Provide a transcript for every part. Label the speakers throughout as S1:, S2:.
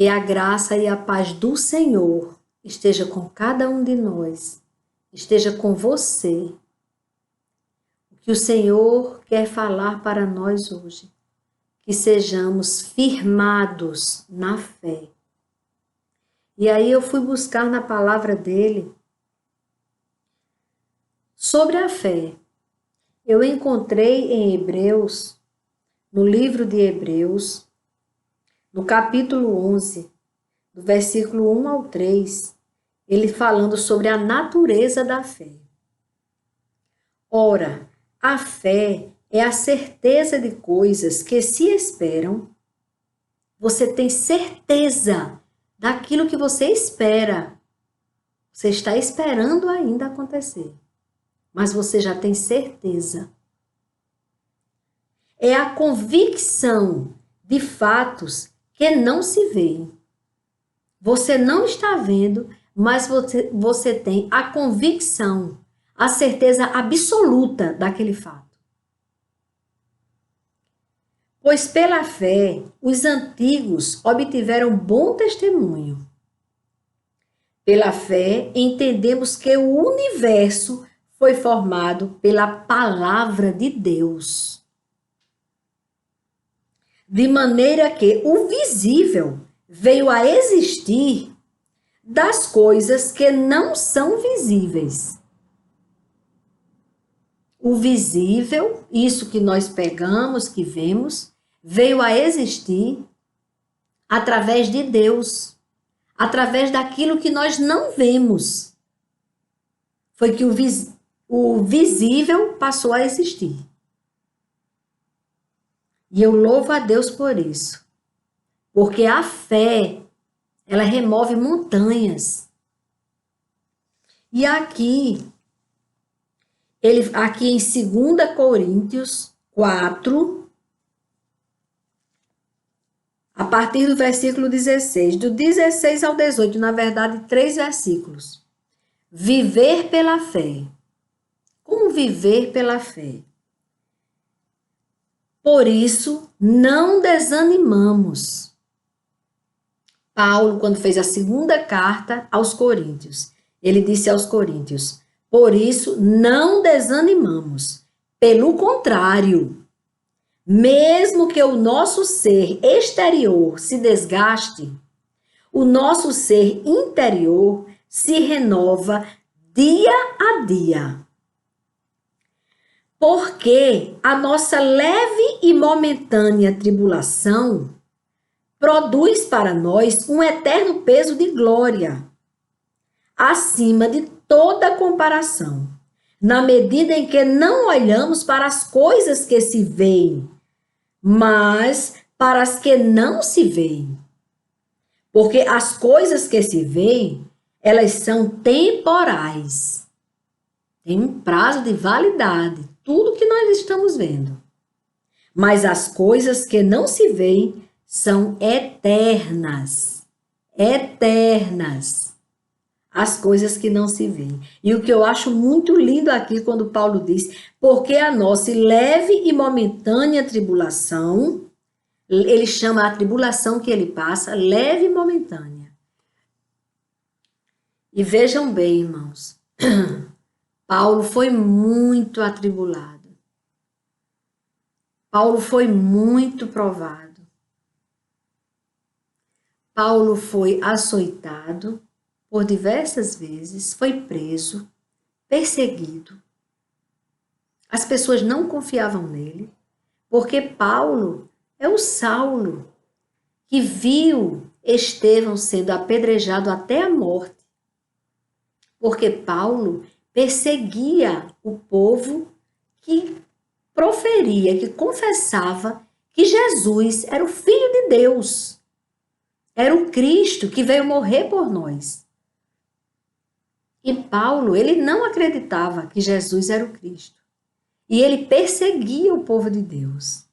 S1: Que a graça e a paz do Senhor esteja com cada um de nós, esteja com você. O que o Senhor quer falar para nós hoje, que sejamos firmados na fé. E aí eu fui buscar na palavra dele sobre a fé. Eu encontrei em Hebreus, no livro de Hebreus, no capítulo 11, do versículo 1 ao 3, ele falando sobre a natureza da fé. Ora, a fé é a certeza de coisas que se esperam. Você tem certeza daquilo que você espera. Você está esperando ainda acontecer, mas você já tem certeza. É a convicção de fatos que não se veem. Você não está vendo, mas você tem a convicção, a certeza absoluta daquele fato. Pois pela fé, os antigos obtiveram bom testemunho. Pela fé, entendemos que o universo foi formado pela palavra de Deus. De maneira que o visível veio a existir das coisas que não são visíveis. O visível, isso que nós pegamos, que vemos, veio a existir através de Deus, através daquilo que nós não vemos. Foi que o visível passou a existir. E eu louvo a Deus por isso. Porque a fé, ela remove montanhas. E aqui em 2 Coríntios 4, a partir do versículo 16, do 16 ao 18, na verdade, 3 versículos. Viver pela fé. Como viver pela fé? Por isso, não desanimamos. Paulo, quando fez a segunda carta aos Coríntios, ele disse aos Coríntios: por isso, não desanimamos. Pelo contrário, mesmo que o nosso ser exterior se desgaste, o nosso ser interior se renova dia a dia. Porque a nossa leve e momentânea tribulação produz para nós um eterno peso de glória, acima de toda comparação, na medida em que não olhamos para as coisas que se veem, mas para as que não se veem. Porque as coisas que se veem, elas são temporais. Tem um prazo de validade, tudo que nós estamos vendo. Mas as coisas que não se veem são eternas. Eternas. As coisas que não se veem. E o que eu acho muito lindo aqui, quando Paulo diz, porque a nossa leve e momentânea tribulação, ele chama a tribulação que ele passa, leve e momentânea. E vejam bem, irmãos, Paulo foi muito atribulado. Paulo foi muito provado. Paulo foi açoitado por diversas vezes, foi preso, perseguido. As pessoas não confiavam nele, porque Paulo é o Saulo que viu Estevão sendo apedrejado até a morte. Porque Paulo perseguia o povo que proferia, que confessava que Jesus era o Filho de Deus, era o Cristo que veio morrer por nós. E Paulo, ele não acreditava que Jesus era o Cristo. E ele perseguia o povo de Deus.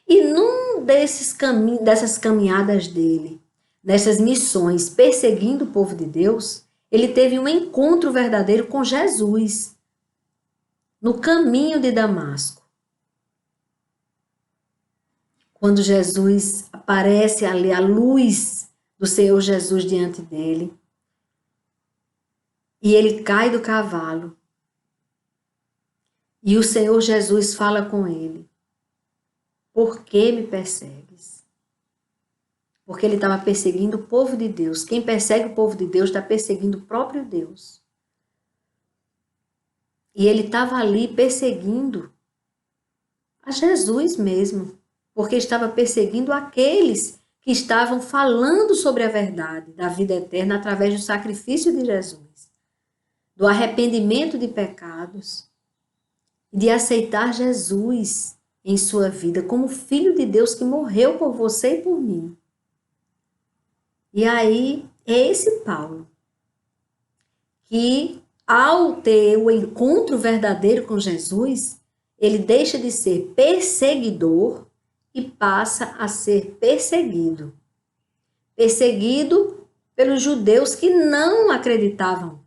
S1: E num dessas caminhadas dele, nessas missões, perseguindo o povo de Deus, ele teve um encontro verdadeiro com Jesus, no caminho de Damasco. quando Jesus aparece ali, a luz do Senhor Jesus diante dele, e ele cai do cavalo, e o Senhor Jesus fala com ele: por que me persegues? Porque ele estava perseguindo o povo de Deus. Quem persegue o povo de Deus está perseguindo o próprio Deus. E ele estava ali perseguindo a Jesus mesmo, porque estava perseguindo aqueles que estavam falando sobre a verdade da vida eterna através do sacrifício de Jesus, do arrependimento de pecados, de aceitar Jesus em sua vida como Filho de Deus que morreu por você e por mim. E aí é esse Paulo que, ao ter o encontro verdadeiro com Jesus, ele deixa de ser perseguidor e passa a ser perseguido. Perseguido pelos judeus que não acreditavam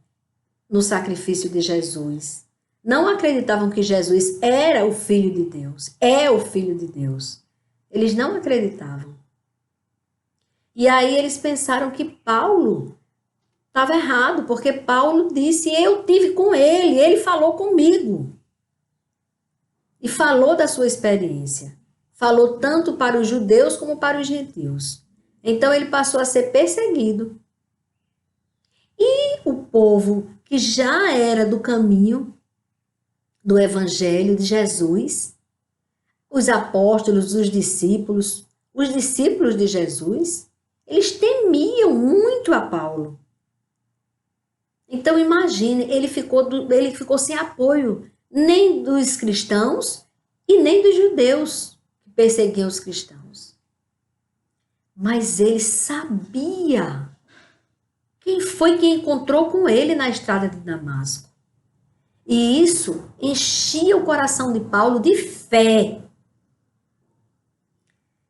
S1: no sacrifício de Jesus. Não acreditavam que Jesus era o Filho de Deus, é o Filho de Deus. Eles não acreditavam. E aí eles pensaram que Paulo estava errado, porque Paulo disse: eu tive com ele falou comigo. E falou da sua experiência. Falou tanto para os judeus como para os gentios. Então ele passou a ser perseguido. E o povo que já era do caminho do evangelho de Jesus, os apóstolos, os discípulos de Jesus, eles temiam muito a Paulo. Então imagine, ele ficou sem apoio nem dos cristãos e nem dos judeus que perseguiam os cristãos. Mas ele sabia quem foi que encontrou com ele na estrada de Damasco. E isso enchia o coração de Paulo de fé.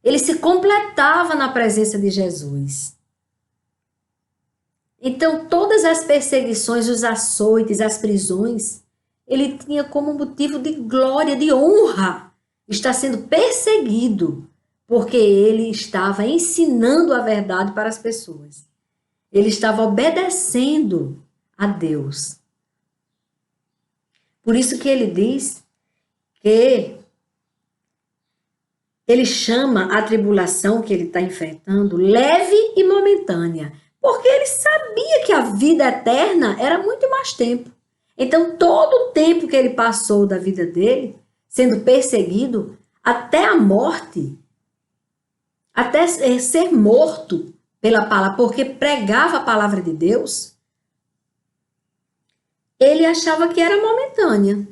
S1: Ele se completava na presença de Jesus. Então, todas as perseguições, os açoites, as prisões, ele tinha como motivo de glória, de honra, estar sendo perseguido, porque ele estava ensinando a verdade para as pessoas. Ele estava obedecendo a Deus. Por isso que ele diz que ele chama a tribulação que ele está enfrentando leve e momentânea, porque ele sabia que a vida eterna era muito mais tempo. Então, todo o tempo que ele passou da vida dele, sendo perseguido, até a morte, até ser morto pela palavra, porque pregava a palavra de Deus, ele achava que era momentânea.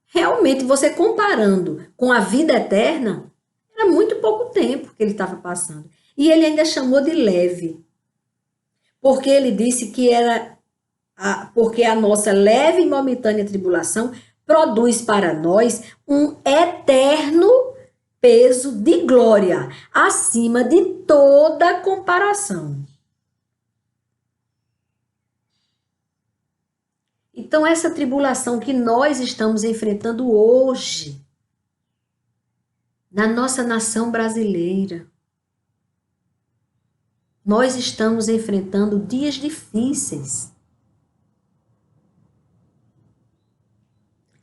S1: Realmente, você comparando com a vida eterna, era muito pouco tempo que ele estava passando. E ele ainda chamou de leve, porque ele disse que era porque a nossa leve e momentânea tribulação produz para nós um eterno peso de glória, acima de toda comparação. Então, essa tribulação que nós estamos enfrentando hoje, na nossa nação brasileira, nós estamos enfrentando dias difíceis.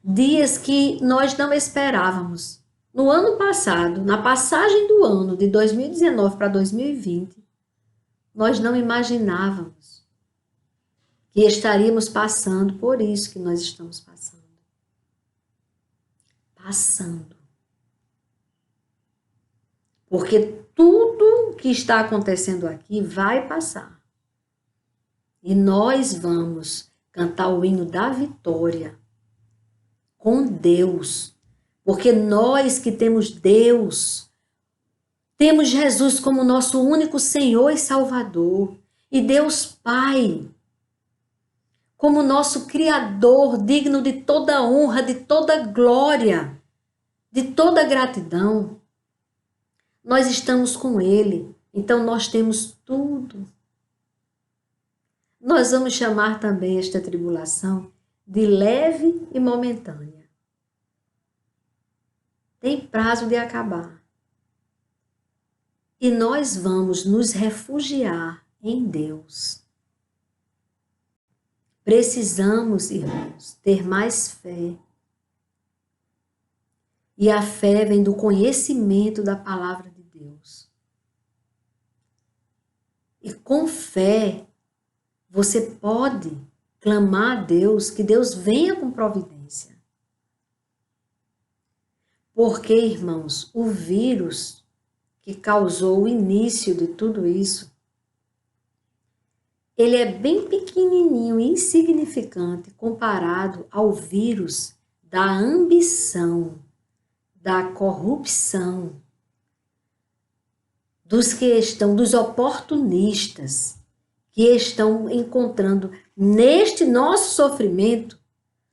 S1: Dias que nós não esperávamos. No ano passado, na passagem do ano de 2019 para 2020, nós não imaginávamos que estaríamos passando por isso que nós estamos passando. Porque tudo que está acontecendo aqui vai passar. E nós vamos cantar o hino da vitória com Deus. Porque nós que temos Deus, temos Jesus como nosso único Senhor e Salvador. E Deus Pai como nosso Criador, digno de toda honra, de toda glória, de toda gratidão. Nós estamos com Ele, então nós temos tudo. Nós vamos chamar também esta tribulação de leve e momentânea. Tem prazo de acabar. e nós vamos nos refugiar em Deus. Precisamos, irmãos, ter mais fé. E a fé vem do conhecimento da palavra de Deus. E com fé, você pode clamar a Deus, que Deus venha com providência. Porque, irmãos, o vírus que causou o início de tudo isso, ele é bem pequenininho, insignificante, comparado ao vírus da ambição, da corrupção, dos oportunistas, que estão encontrando neste nosso sofrimento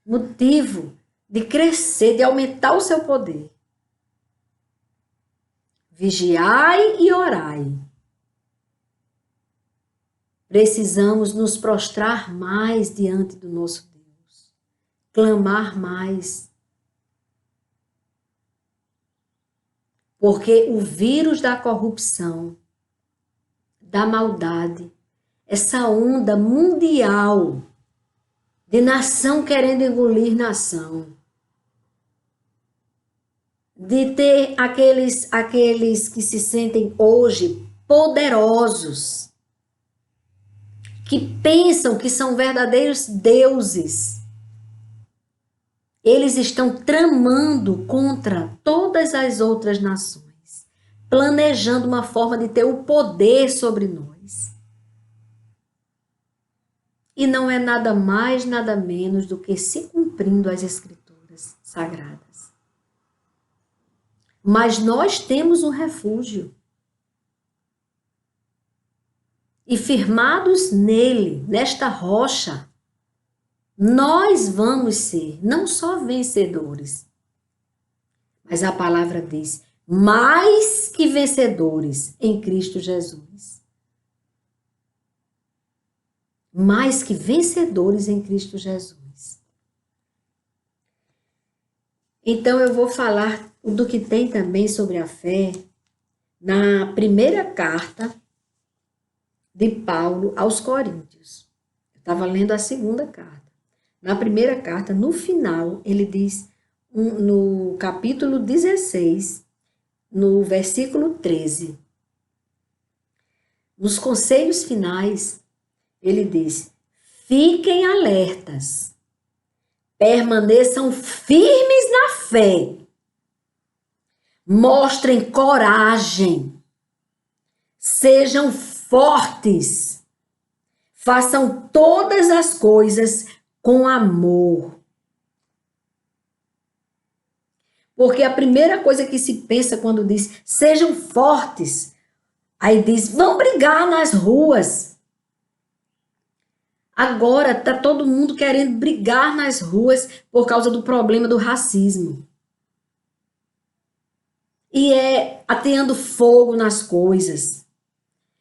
S1: motivo de crescer, de aumentar o seu poder. Vigiai e orai. Precisamos nos prostrar mais diante do nosso Deus, clamar mais. Porque o vírus da corrupção, da maldade, essa onda mundial de nação querendo engolir nação, de ter aqueles que se sentem hoje poderosos, que pensam que são verdadeiros deuses. Eles estão tramando contra todas as outras nações, planejando uma forma de ter o poder sobre nós. E não é nada mais, nada menos do que se cumprindo as Escrituras sagradas. Mas nós temos um refúgio. E firmados nele, nesta rocha, nós vamos ser não só vencedores, mas a palavra diz, mais que vencedores em Cristo Jesus. Mais que vencedores em Cristo Jesus. Então eu vou falar do que tem também sobre a fé na primeira carta de Paulo aos Coríntios. Eu estava lendo a segunda carta. Na primeira carta, no final, ele diz, no capítulo 16, no versículo 13, nos conselhos finais, ele diz, fiquem alertas, permaneçam firmes na fé, mostrem coragem, sejam fortes, façam todas as coisas com amor. Porque a primeira coisa que se pensa quando diz, sejam fortes, aí diz, vão brigar nas ruas. Agora está todo mundo querendo brigar nas ruas por causa do problema do racismo. E é ateando fogo nas coisas.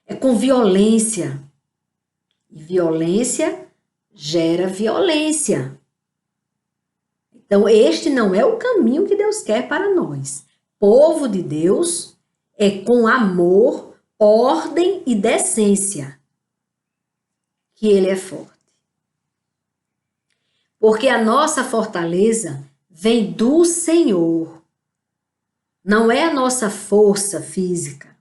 S1: É com violência. E violência gera violência. Então, este não é o caminho que Deus quer para nós. Povo de Deus é com amor, ordem e decência que ele é forte. Porque a nossa fortaleza vem do Senhor. Não é a nossa força física.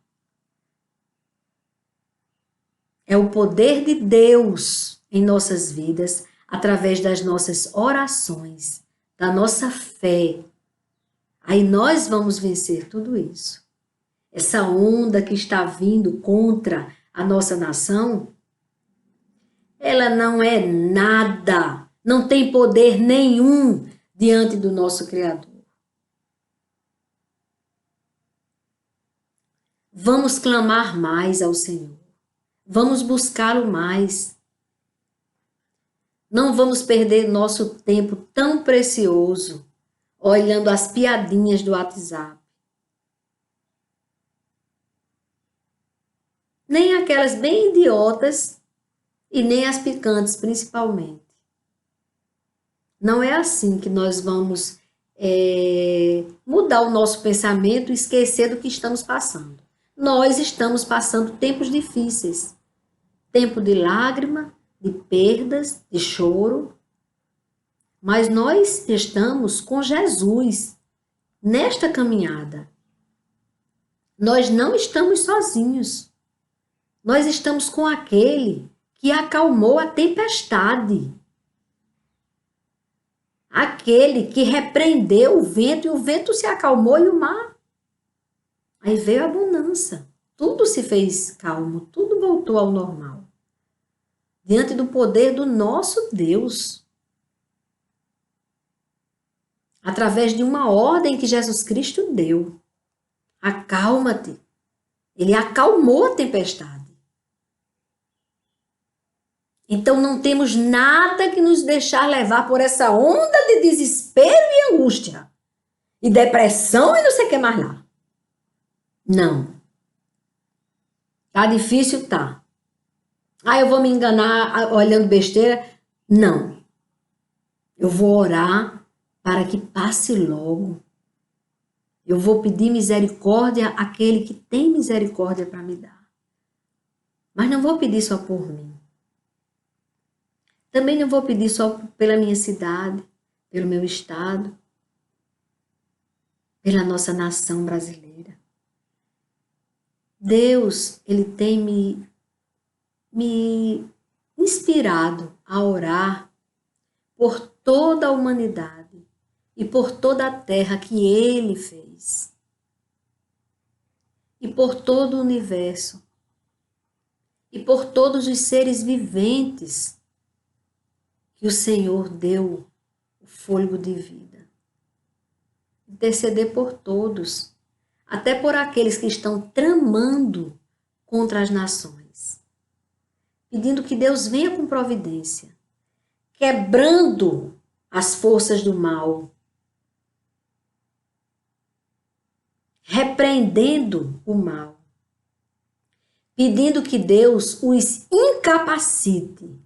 S1: É o poder de Deus em nossas vidas, através das nossas orações, da nossa fé. Aí nós vamos vencer tudo isso. Essa onda que está vindo contra a nossa nação, ela não é nada, não tem poder nenhum diante do nosso Criador. Vamos clamar mais ao Senhor. Vamos buscá-lo mais. Não vamos perder nosso tempo tão precioso olhando as piadinhas do WhatsApp. Nem aquelas bem idiotas e nem as picantes, principalmente. Não é assim que nós vamos mudar o nosso pensamento e esquecer do que estamos passando. Nós estamos passando tempos difíceis, tempo de lágrima, de perdas, de choro, mas nós estamos com Jesus nesta caminhada. Nós não estamos sozinhos. Nós estamos com aquele que acalmou a tempestade. Aquele que repreendeu o vento e o vento se acalmou e o mar. Aí veio a bonança. Tudo se fez calmo, tudo voltou ao normal. Diante do poder do nosso Deus. Através de uma ordem que Jesus Cristo deu. Acalma-te. Ele acalmou a tempestade. Então não temos nada que nos deixar levar por essa onda de desespero e angústia. E depressão e não sei o que mais lá. Não. Tá difícil? Tá. Ah, eu vou me enganar olhando besteira? Não. Eu vou orar para que passe logo. Eu vou pedir misericórdia àquele que tem misericórdia para me dar. Mas não vou pedir só por mim. Também não vou pedir só pela minha cidade, pelo meu estado, pela nossa nação brasileira. Deus, Ele tem me inspirado a orar por toda a humanidade e por toda a terra que Ele fez. E por todo o universo. E por todos os seres viventes que o Senhor deu o fôlego de vida. Interceder por todos, até por aqueles que estão tramando contra as nações. Pedindo que Deus venha com providência, quebrando as forças do mal, repreendendo o mal, pedindo que Deus os incapacite.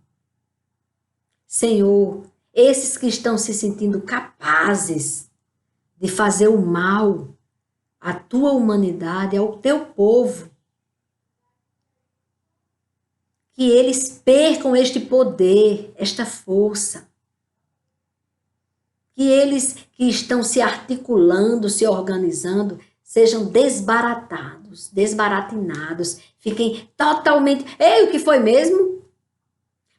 S1: Senhor, esses que estão se sentindo capazes de fazer o mal à tua humanidade, ao teu povo, que eles percam este poder, esta força, que eles que estão se articulando, se organizando, sejam desbaratados, desbaratinados, fiquem totalmente... Ei, o que foi mesmo?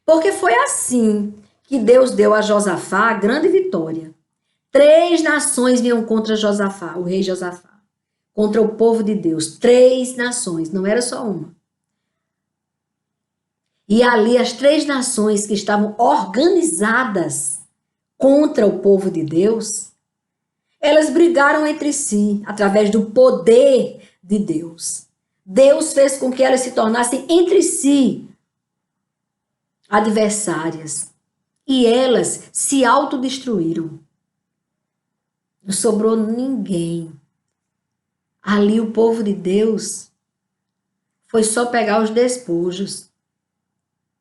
S1: Porque foi assim que Deus deu a Josafá a grande vitória. 3 nações vinham contra Josafá, o rei Josafá, contra o povo de Deus. 3 nações, não era só uma. E ali as 3 nações que estavam organizadas contra o povo de Deus, elas brigaram entre si através do poder de Deus. Deus fez com que elas se tornassem entre si adversárias. E elas se autodestruíram. Não sobrou ninguém. Ali o povo de Deus foi só pegar os despojos,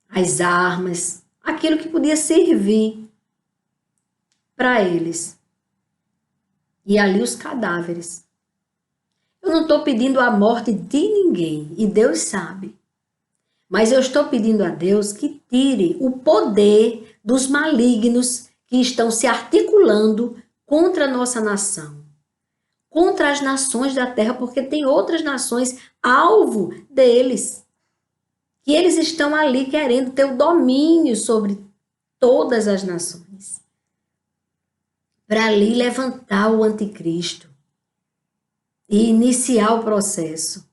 S1: as armas, aquilo que podia servir para eles. E ali os cadáveres. Eu não estou pedindo a morte de ninguém, e Deus sabe. Mas eu estou pedindo a Deus que tire o poder dos malignos que estão se articulando contra a nossa nação, contra as nações da terra, porque tem outras nações alvo deles, que eles estão ali querendo ter o domínio sobre todas as nações, para ali levantar o anticristo e iniciar o processo.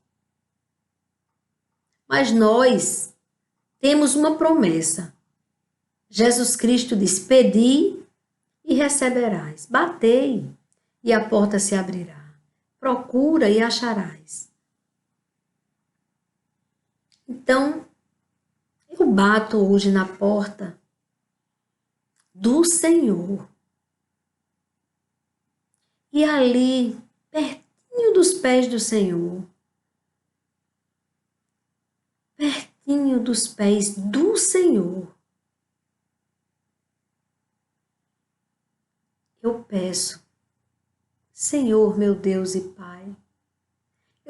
S1: Mas nós temos uma promessa. Jesus Cristo diz: pedi e receberás. Batei e a porta se abrirá. Procura e acharás. Então, eu bato hoje na porta do Senhor. E ali, pertinho dos pés do Senhor, pertinho dos pés do Senhor, eu peço: Senhor, meu Deus e Pai,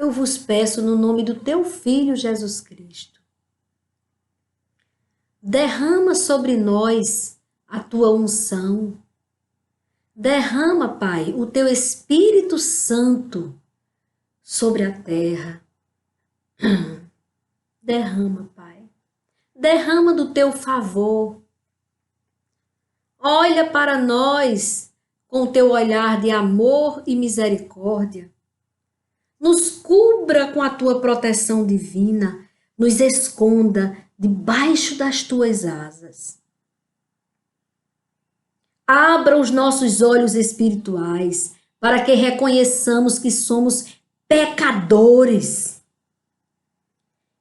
S1: eu vos peço no nome do teu Filho Jesus Cristo. Derrama sobre nós a tua unção. Derrama, Pai, o teu Espírito Santo sobre a terra. Derrama, Pai. Derrama do teu favor. Olha para nós com o teu olhar de amor e misericórdia. Nos cubra com a tua proteção divina. Nos esconda debaixo das tuas asas. Abra os nossos olhos espirituais para que reconheçamos que somos pecadores,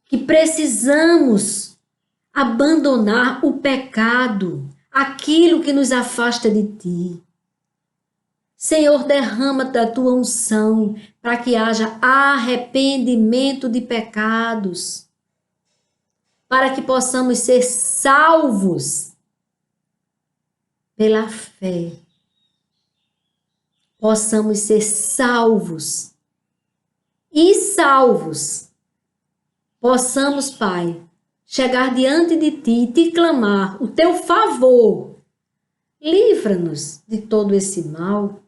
S1: que precisamos abandonar o pecado, aquilo que nos afasta de ti. Senhor, derrama da tua unção para que haja arrependimento de pecados, para que possamos ser salvos pela fé. Possamos ser salvos e salvos. Possamos, Pai, chegar diante de ti e te clamar o teu favor. Livra-nos de todo esse mal.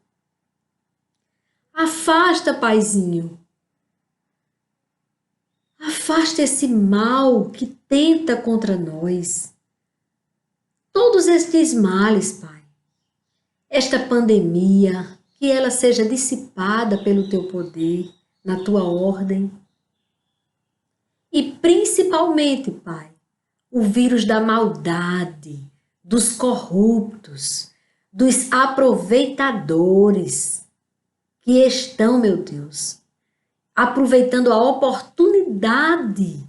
S1: Afasta, Paizinho. Afasta esse mal que tenta contra nós. Todos estes males, Pai. Esta pandemia, que ela seja dissipada pelo teu poder, na tua ordem. E principalmente, Pai, o vírus da maldade, dos corruptos, dos aproveitadores que estão, meu Deus, aproveitando a oportunidade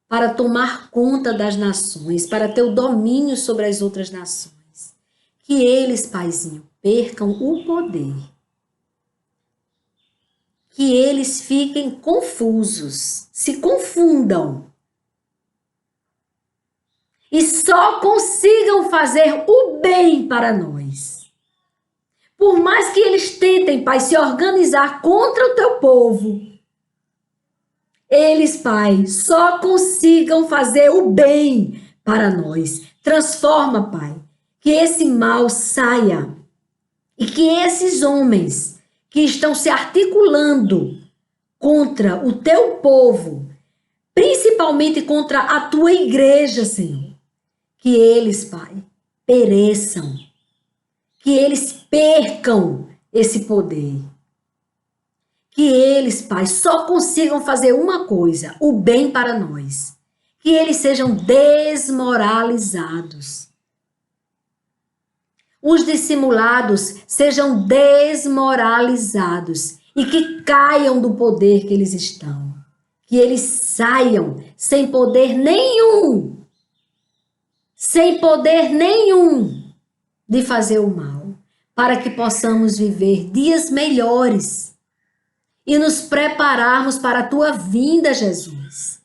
S1: para tomar conta das nações, para ter o domínio sobre as outras nações. Que eles, Paizinho, percam o poder. Que eles fiquem confusos, se confundam. E só consigam fazer o bem para nós. Por mais que eles tentem, Pai, se organizar contra o teu povo, eles, Pai, só consigam fazer o bem para nós. Transforma, Pai, que esse mal saia e que esses homens que estão se articulando contra o teu povo, principalmente contra a tua igreja, Senhor, que eles, Pai, pereçam, que eles percam esse poder. Que eles, Pai, só consigam fazer uma coisa, o bem para nós. Que eles sejam desmoralizados. Os dissimulados sejam desmoralizados e que caiam do poder que eles estão. Que eles saiam sem poder nenhum de fazer o mal, para que possamos viver dias melhores e nos prepararmos para a tua vinda, Jesus.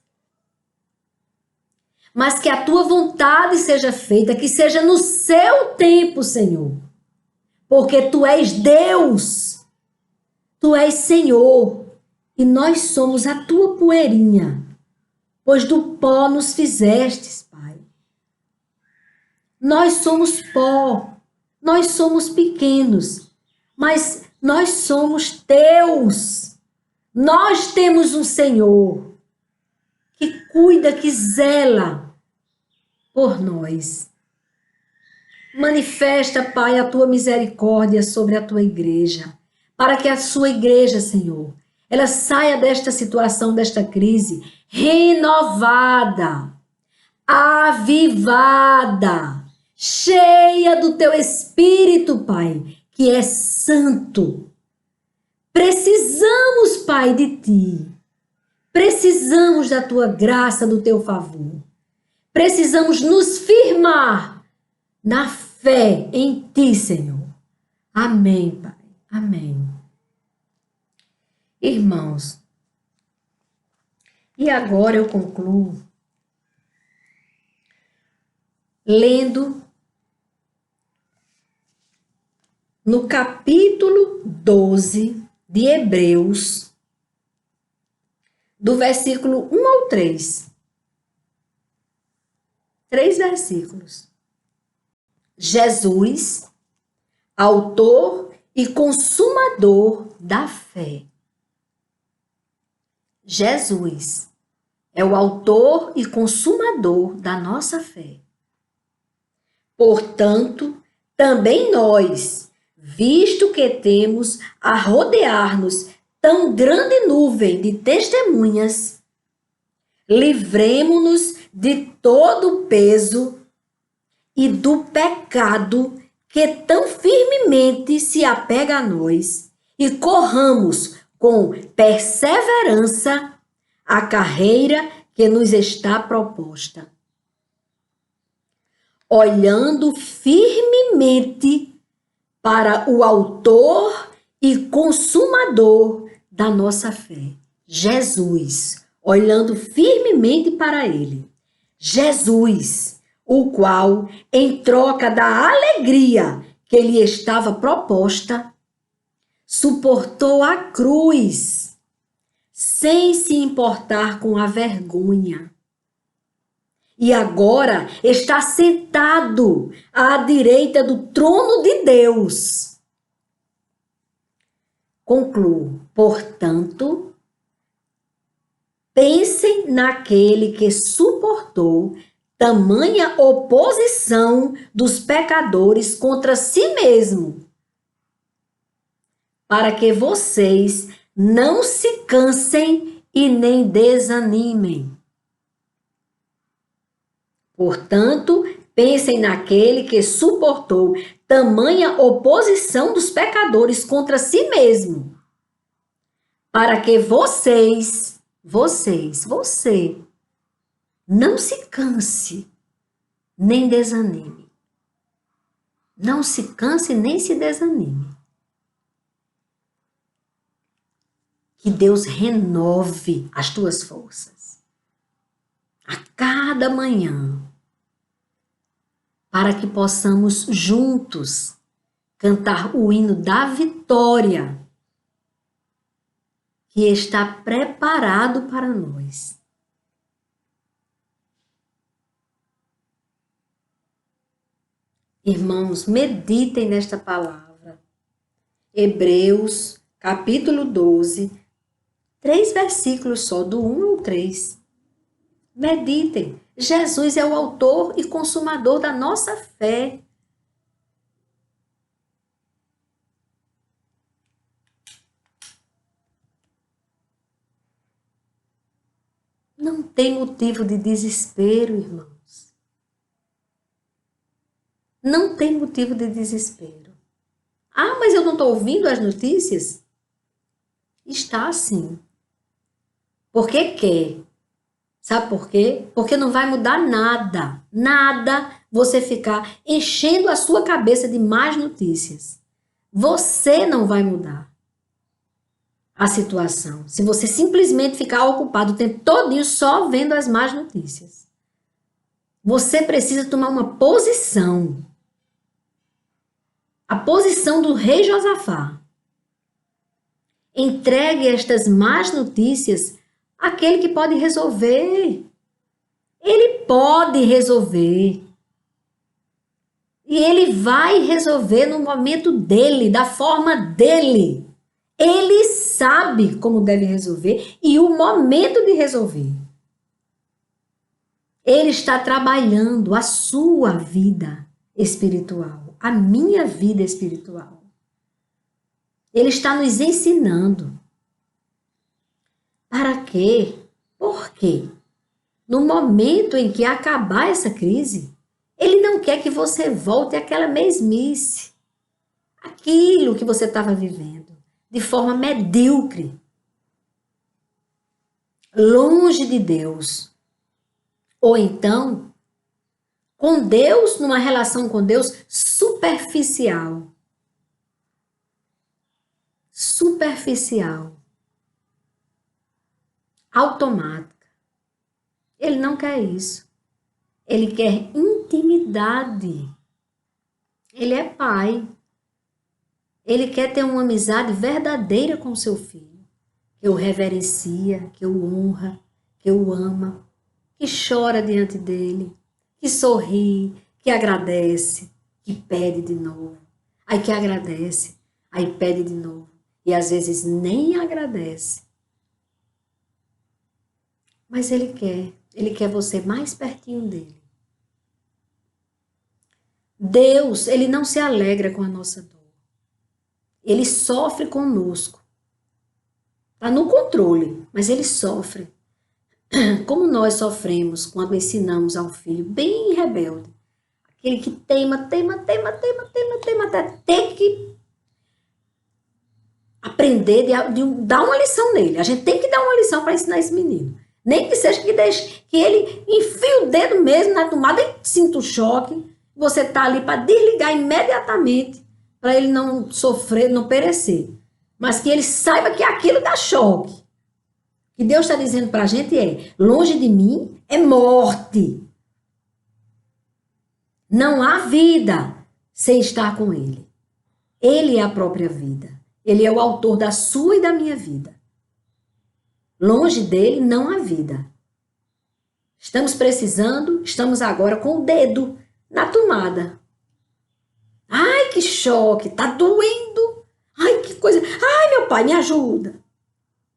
S1: Mas que a tua vontade seja feita, que seja no seu tempo, Senhor. Porque tu és Deus, tu és Senhor, e nós somos a tua poeirinha, pois do pó nos fizestes, Pai. Nós somos pó, nós somos pequenos, mas nós somos teus. Nós temos um Senhor que cuida, que zela por nós. Manifesta, Pai, a tua misericórdia sobre a tua igreja, para que a sua igreja, Senhor, ela saia desta situação, desta crise, renovada, avivada, cheia do teu Espírito, Pai, que é santo. Precisamos, Pai, de ti. Precisamos da tua graça, do teu favor. Precisamos nos firmar na fé em ti, Senhor. Amém, Pai. Amém. Irmãos, e agora eu concluo lendo no capítulo 12 de Hebreus, do versículo 1 ao 3. 3 versículos. Jesus, autor e consumador da fé. Jesus é o autor e consumador da nossa fé. Portanto, também nós, visto que temos a rodear-nos tão grande nuvem de testemunhas, livremo-nos de todo o peso e do pecado que tão firmemente se apega a nós e corramos com perseverança a carreira que nos está proposta, olhando firmemente para o autor e consumador da nossa fé, Jesus, olhando firmemente para ele. Jesus, o qual, em troca da alegria que lhe estava proposta, suportou a cruz, sem se importar com a vergonha. E agora está sentado à direita do trono de Deus. Concluo, portanto, pensem naquele que suportou tamanha oposição dos pecadores contra si mesmo, para que vocês não se cansem e nem desanimem. Portanto, pensem naquele que suportou tamanha oposição dos pecadores contra si mesmo, para que você não se canse nem desanime. Não se canse nem se desanime. Que Deus renove as tuas forças a cada manhã, para que possamos juntos cantar o hino da vitória que está preparado para nós. Irmãos, meditem nesta palavra. Hebreus, capítulo 12, 3 versículos só, do 1 ao 3. Meditem. Jesus é o autor e consumador da nossa fé. Não tem motivo de desespero, irmãos. Não tem motivo de desespero. Ah, mas eu não estou ouvindo as notícias? Está sim. Porque quer. Sabe por quê? Porque não vai mudar nada. Nada você ficar enchendo a sua cabeça de mais notícias. Você não vai mudar a situação se você simplesmente ficar ocupado o tempo todinho só vendo as más notícias. Você precisa tomar uma posição. A posição do rei Josafá. Entregue estas más notícias àquele que pode resolver. Ele pode resolver. E ele vai resolver no momento dele, da forma dele. Ele sabe como deve resolver e o momento de resolver. Ele está trabalhando a sua vida espiritual, a minha vida espiritual. Ele está nos ensinando. Para quê? Por quê? No momento em que acabar essa crise, ele não quer que você volte àquela mesmice, aquilo que você estava vivendo, de forma medíocre, longe de Deus. Ou então, com Deus, numa relação com Deus superficial. Superficial. Automática. Ele não quer isso. Ele quer intimidade. Ele é pai. Ele quer ter uma amizade verdadeira com seu filho. que o reverencia, que o honra, que o ama, que chora diante dele, que sorri, que agradece, que pede de novo. Aí que agradece, aí pede de novo. E às vezes nem agradece. Mas ele quer você mais pertinho dele. Deus, ele não se alegra com a nossa dor. Ele sofre conosco. Está no controle, mas ele sofre. Como nós sofremos quando ensinamos ao filho bem rebelde. Aquele que teima, até ter que aprender, de dar uma lição nele. A gente tem que dar uma lição para ensinar esse menino. Nem que seja que deixe que ele enfie o dedo mesmo na tomada e sinta o choque. Você está ali para desligar imediatamente, para ele não sofrer, não perecer. Mas que ele saiba que aquilo dá choque. O que Deus está dizendo para a gente é: longe de mim é morte. Não há vida sem estar com ele. Ele é a própria vida. Ele é o autor da sua e da minha vida. Longe dele não há vida. Estamos precisando, estamos agora com o dedo na tomada. Ai, que choque, tá doendo. Ai, que coisa. Ai, meu pai, me ajuda.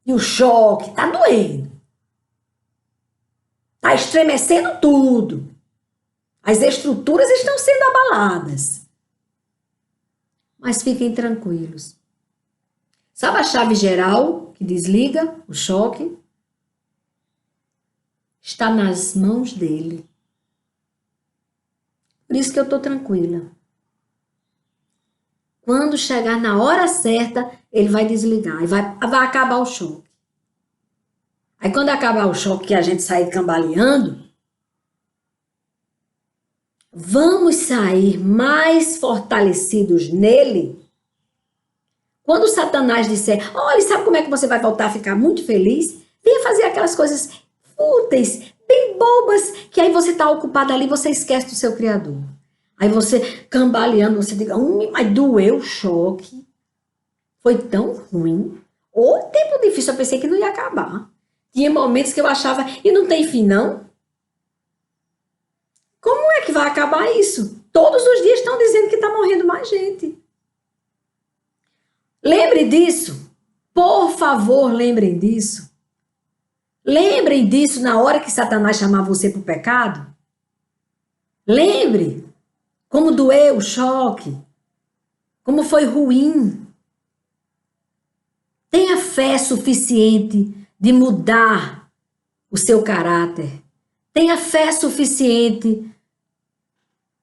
S1: E o choque tá doendo. Tá estremecendo tudo. As estruturas estão sendo abaladas. Mas fiquem tranquilos. Sabe a chave geral que desliga o choque? Está nas mãos dele. Por isso que eu estou tranquila. Quando chegar na hora certa, ele vai desligar e vai acabar o choque. Aí quando acabar o choque que a gente sair cambaleando, vamos sair mais fortalecidos nele. Quando Satanás disser: olha, sabe como é que você vai voltar a ficar muito feliz? Venha fazer aquelas coisas fúteis, bem bobas, que aí você está ocupado ali, você esquece do seu Criador. Aí você, cambaleando, você diga: mas doeu o choque. Foi tão ruim. Ô, tempo difícil, eu pensei que não ia acabar. Tinha momentos que eu achava, e não tem fim, não? Como é que vai acabar isso? Todos os dias estão dizendo que está morrendo mais gente. Lembre disso. Por favor, lembrem disso. Lembrem disso na hora que Satanás chamar você para o pecado. Lembre como doeu o choque. Como foi ruim. Tenha fé suficiente de mudar o seu caráter. Tenha fé suficiente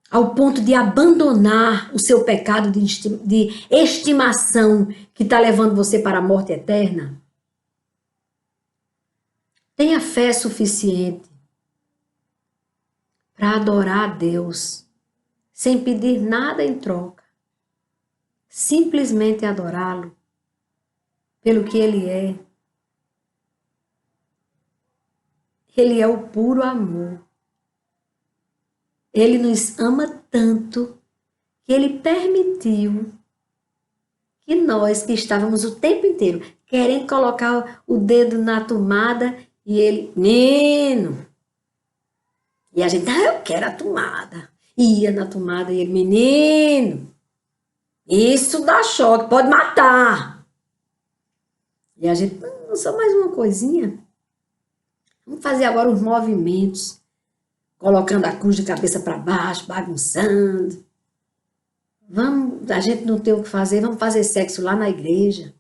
S1: ao ponto de abandonar o seu pecado de estimação que está levando você para a morte eterna. Tenha fé suficiente para adorar a Deus sem pedir nada em troca. Simplesmente adorá-lo pelo que Ele é. Ele é o puro amor. Ele nos ama tanto que Ele permitiu que nós, que estávamos o tempo inteiro querendo colocar o dedo na tomada, e Ele, menino, e a gente, eu quero a tomada. Ia na tomada e ele, menino, isso dá choque, pode matar. E a gente, só mais uma coisinha. Vamos fazer agora os movimentos, colocando a cruz de cabeça para baixo, bagunçando. Vamos, a gente não tem o que fazer, vamos fazer sexo lá na igreja,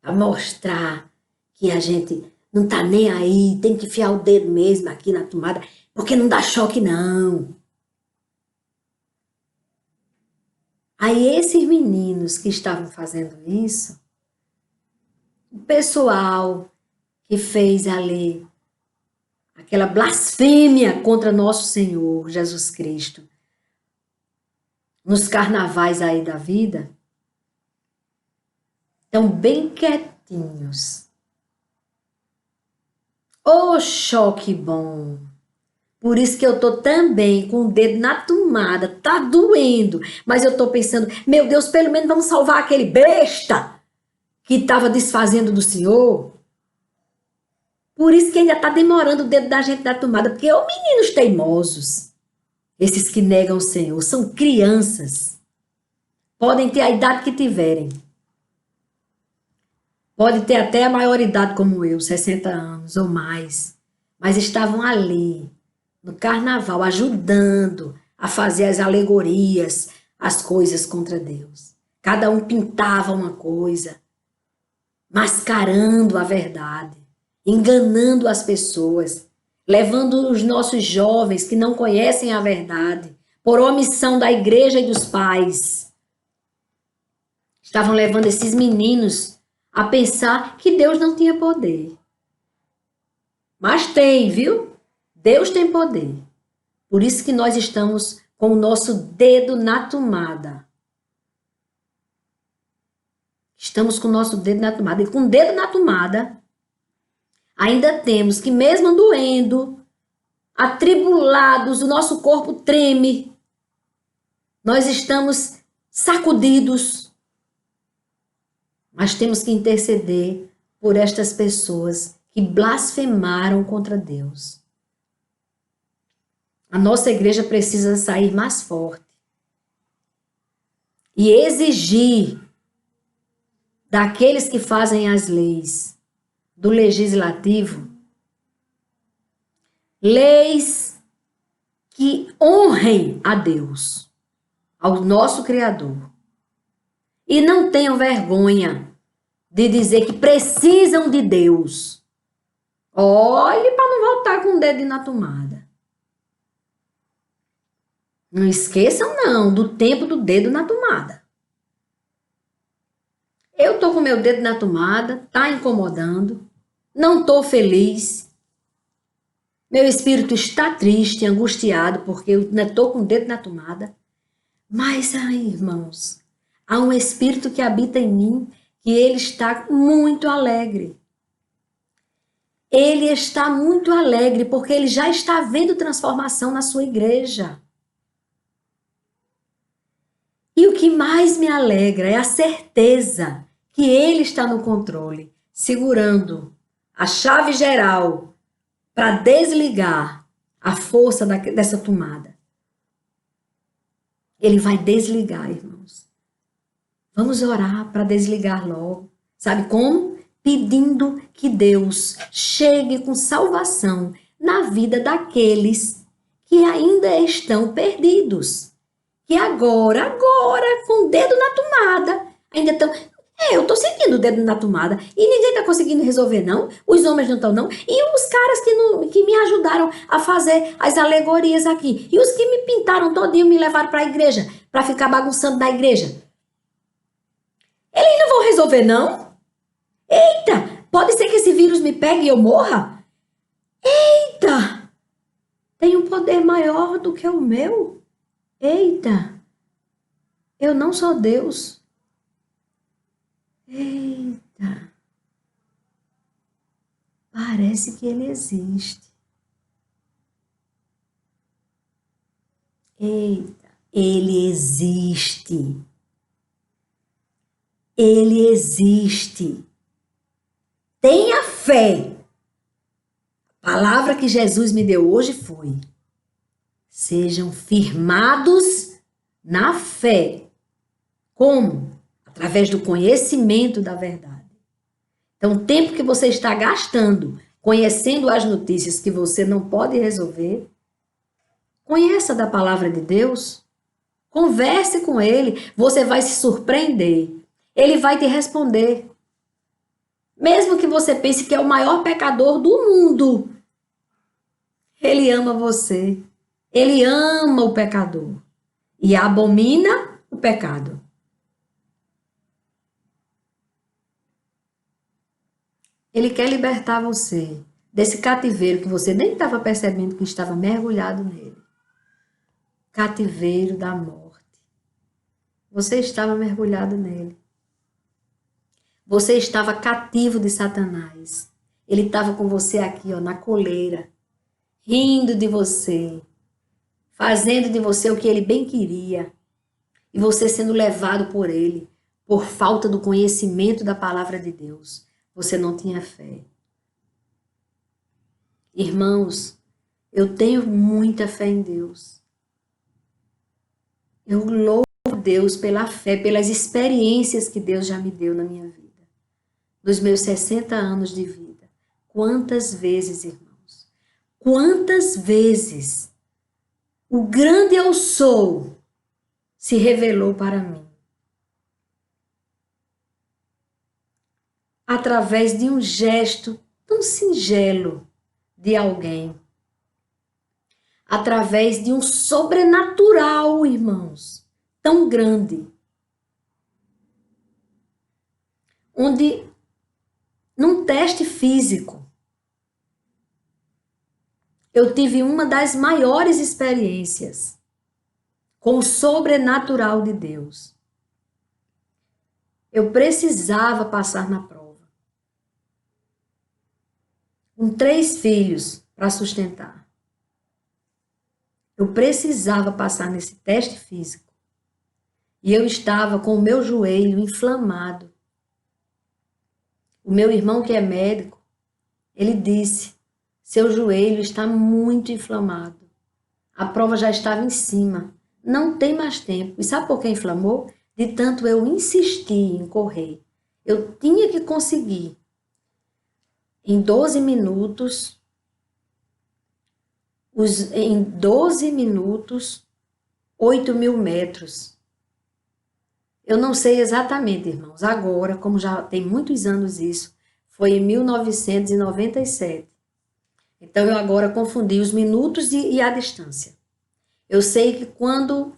S1: para mostrar que a gente não tá nem aí, tem que enfiar o dedo mesmo aqui na tomada, porque não dá choque não. Aí esses meninos que estavam fazendo isso, o pessoal que fez ali aquela blasfêmia contra nosso Senhor Jesus Cristo, nos carnavais aí da vida, estão bem quietinhos. Ô, choque bom! Por isso que eu tô também com o dedo na tomada, tá doendo, mas eu tô pensando, meu Deus, pelo menos vamos salvar aquele besta que estava desfazendo do Senhor. Por isso que ainda está demorando o dedo da gente da tomada, porque os meninos teimosos, esses que negam o Senhor, são crianças. Podem ter a idade que tiverem. Pode ter até a maioridade como eu, 60 anos ou mais. Mas estavam ali, no carnaval, ajudando a fazer as alegorias, as coisas contra Deus. Cada um pintava uma coisa, mascarando a verdade, enganando as pessoas, levando os nossos jovens que não conhecem a verdade, por omissão da igreja e dos pais. Estavam levando esses meninos a pensar que Deus não tinha poder. Mas tem, viu? Deus tem poder. Por isso que nós estamos com o nosso dedo na tomada. Estamos com o nosso dedo na tomada. E com o dedo na tomada, ainda temos que, mesmo doendo, atribulados, o nosso corpo treme, nós estamos sacudidos, mas temos que interceder por estas pessoas que blasfemaram contra Deus. A nossa igreja precisa sair mais forte e exigir daqueles que fazem as leis, do legislativo, leis que honrem a Deus, ao nosso Criador. E não tenham vergonha de dizer que precisam de Deus. Olhe para não voltar com o dedo na tomada. Não esqueçam, não, do tempo do dedo na tomada. Eu estou com meu dedo na tomada, está incomodando, não estou feliz. Meu espírito está triste, angustiado, porque eu estou com o dedo na tomada. Mas, irmãos, há um espírito que habita em mim, que ele está muito alegre. Ele está muito alegre, porque ele já está vendo transformação na sua igreja. E o que mais me alegra é a certeza que ele está no controle, segurando a chave geral para desligar a força dessa tomada. Ele vai desligar, irmãos. Vamos orar para desligar logo. Sabe como? Pedindo que Deus chegue com salvação na vida daqueles que ainda estão perdidos. Que agora, com o dedo na tomada, ainda estão... eu estou sentindo o dedo na tomada e ninguém está conseguindo resolver, não. Os homens não estão, não. E os caras que me ajudaram a fazer as alegorias aqui. E os que me pintaram todinho, me levaram para a igreja, para ficar bagunçando na igreja. Eles não vão resolver, não? Eita, pode ser que esse vírus me pegue e eu morra? Eita, tem um poder maior do que o meu. Eita, eu não sou Deus. Eita, parece que ele existe. Eita, ele existe. Ele existe. Tenha fé. A palavra que Jesus me deu hoje foi: sejam firmados na fé. Como? Através do conhecimento da verdade. Então, o tempo que você está gastando conhecendo as notícias que você não pode resolver, conheça da palavra de Deus, converse com ele, você vai se surpreender. Ele vai te responder. Mesmo que você pense que é o maior pecador do mundo, ele ama você. Ele ama o pecador e abomina o pecado. Ele quer libertar você desse cativeiro que você nem estava percebendo que estava mergulhado nele. Cativeiro da morte. Você estava mergulhado nele. Você estava cativo de Satanás. Ele estava com você aqui, ó, na coleira, rindo de você, fazendo de você o que ele bem queria. E você sendo levado por ele, por falta do conhecimento da palavra de Deus. Você não tinha fé. Irmãos, eu tenho muita fé em Deus. Eu louvo Deus pela fé, pelas experiências que Deus já me deu na minha vida. Nos meus 60 anos de vida. Quantas vezes, irmãos, quantas vezes o grande eu sou se revelou para mim. Através de um gesto tão singelo de alguém. Através de um sobrenatural, irmãos, tão grande. Onde, num teste físico, eu tive uma das maiores experiências com o sobrenatural de Deus. Eu precisava passar na prova. Com 3 filhos para sustentar. Eu precisava passar nesse teste físico. E eu estava com o meu joelho inflamado. O meu irmão, que é médico, ele disse: seu joelho está muito inflamado. A prova já estava em cima. Não tem mais tempo. E sabe por que inflamou? De tanto eu insistir em correr. Eu tinha que conseguir. Em 12 minutos, 8.000 metros. Eu não sei exatamente, irmãos, agora, como já tem muitos anos isso, foi em 1997. Então, eu agora confundi os minutos e a distância. Eu sei que quando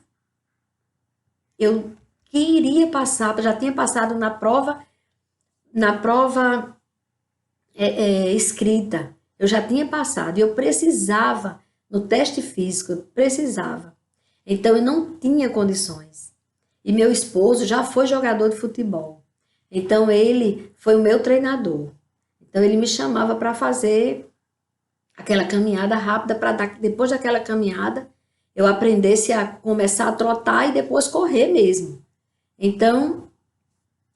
S1: eu queria passar, já tinha passado na prova escrita, eu já tinha passado, e eu precisava, no teste físico, eu precisava. Então, eu não tinha condições. E meu esposo já foi jogador de futebol. Então, ele foi o meu treinador. Então, ele me chamava para fazer aquela caminhada rápida, para depois daquela caminhada, eu aprendesse a começar a trotar e depois correr mesmo. Então,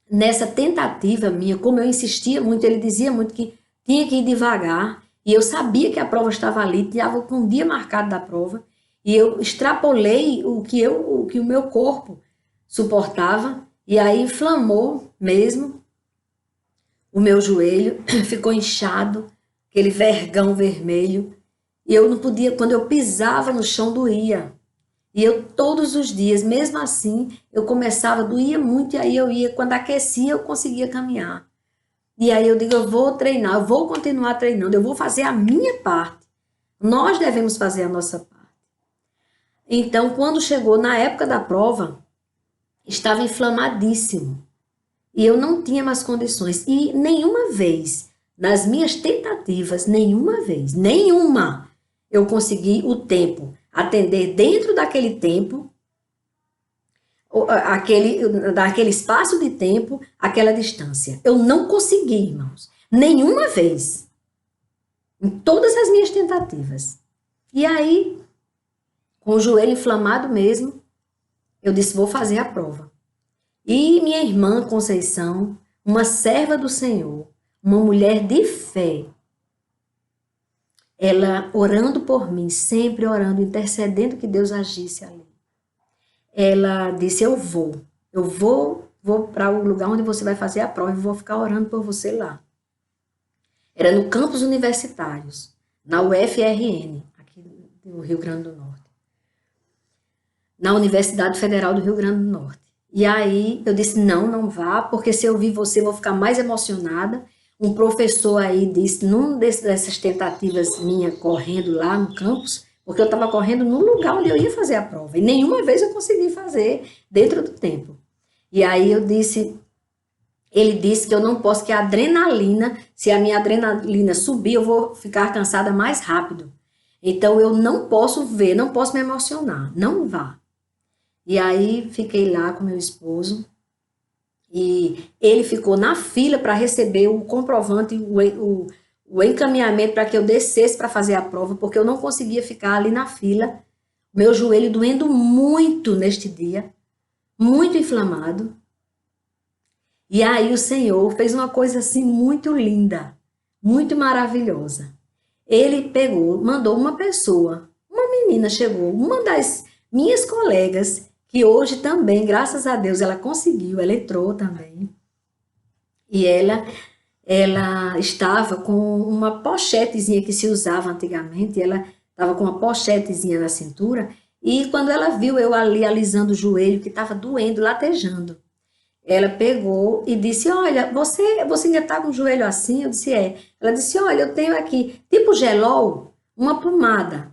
S1: nessa tentativa minha, como eu insistia muito, ele dizia muito que tinha que ir devagar, e eu sabia que a prova estava ali, estava com um dia marcado da prova, e eu extrapolei o que o meu corpo suportava, e aí inflamou mesmo o meu joelho, ficou inchado, aquele vergão vermelho, e eu não podia, quando eu pisava no chão, doía. E eu todos os dias, mesmo assim, eu começava, doía muito, e aí eu ia, quando aquecia, eu conseguia caminhar. E aí eu digo, eu vou treinar, eu vou continuar treinando, eu vou fazer a minha parte. Nós devemos fazer a nossa parte. Então, quando chegou na época da prova, estava inflamadíssimo. E eu não tinha mais condições. E nenhuma vez, nas minhas tentativas, nenhuma, eu consegui o tempo, atender dentro daquele tempo, daquele espaço de tempo, aquela distância. Eu não consegui, irmãos. Nenhuma vez. Em todas as minhas tentativas. E aí, com o joelho inflamado mesmo, eu disse, vou fazer a prova. E minha irmã Conceição, uma serva do Senhor, uma mulher de fé, ela orando por mim, sempre orando, intercedendo que Deus agisse ali. Ela disse, eu vou para o lugar onde você vai fazer a prova e vou ficar orando por você lá. Era no campus universitários, na UFRN, aqui do Rio Grande do Norte. Na Universidade Federal do Rio Grande do Norte. E aí eu disse, não vá, porque se eu vir você, eu vou ficar mais emocionada. Um professor aí disse, numa dessas tentativas minhas, correndo lá no campus, porque eu estava correndo no lugar onde eu ia fazer a prova, e nenhuma vez eu consegui fazer dentro do tempo. E aí ele disse que eu não posso, que a adrenalina, se a minha adrenalina subir, eu vou ficar cansada mais rápido. Então eu não posso ver, não posso me emocionar, não vá. E aí fiquei lá com meu esposo e ele ficou na fila para receber o comprovante, o encaminhamento para que eu descesse para fazer a prova, porque eu não conseguia ficar ali na fila, meu joelho doendo muito neste dia, muito inflamado. E aí o Senhor fez uma coisa assim muito linda, muito maravilhosa. Ele pegou, mandou uma pessoa, uma menina chegou, uma das minhas colegas, que hoje também, graças a Deus, ela conseguiu, ela entrou também. E ela estava com uma pochetezinha que se usava antigamente, ela estava com uma pochetezinha na cintura, e quando ela viu eu ali alisando o joelho, que estava doendo, latejando, ela pegou e disse, olha, você ainda está com o joelho assim? Eu disse, é. Ela disse, olha, eu tenho aqui, tipo gelol, uma pomada.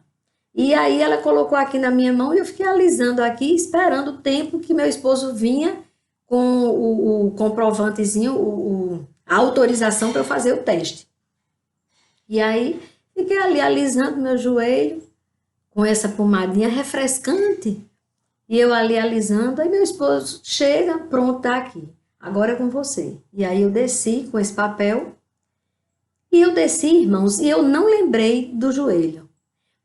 S1: E aí ela colocou aqui na minha mão e eu fiquei alisando aqui, esperando o tempo que meu esposo vinha com o comprovantezinho, a autorização para eu fazer o teste. E aí fiquei ali alisando meu joelho com essa pomadinha refrescante. E eu ali alisando, aí meu esposo chega, pronto, tá aqui. Agora é com você. E aí eu desci com esse papel. E eu desci, irmãos, e eu não lembrei do joelho.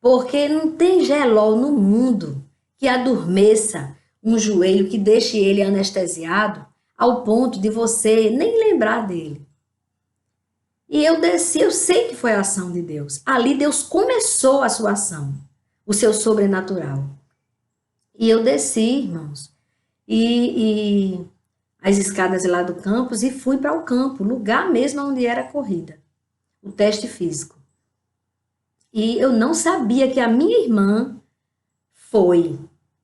S1: Porque não tem gelol no mundo que adormeça um joelho, que deixe ele anestesiado, ao ponto de você nem lembrar dele. E eu desci, eu sei que foi a ação de Deus. Ali Deus começou a sua ação, o seu sobrenatural. E eu desci, irmãos, e as escadas lá do campus e fui para o campo, lugar mesmo onde era a corrida, o teste físico. E eu não sabia que a minha irmã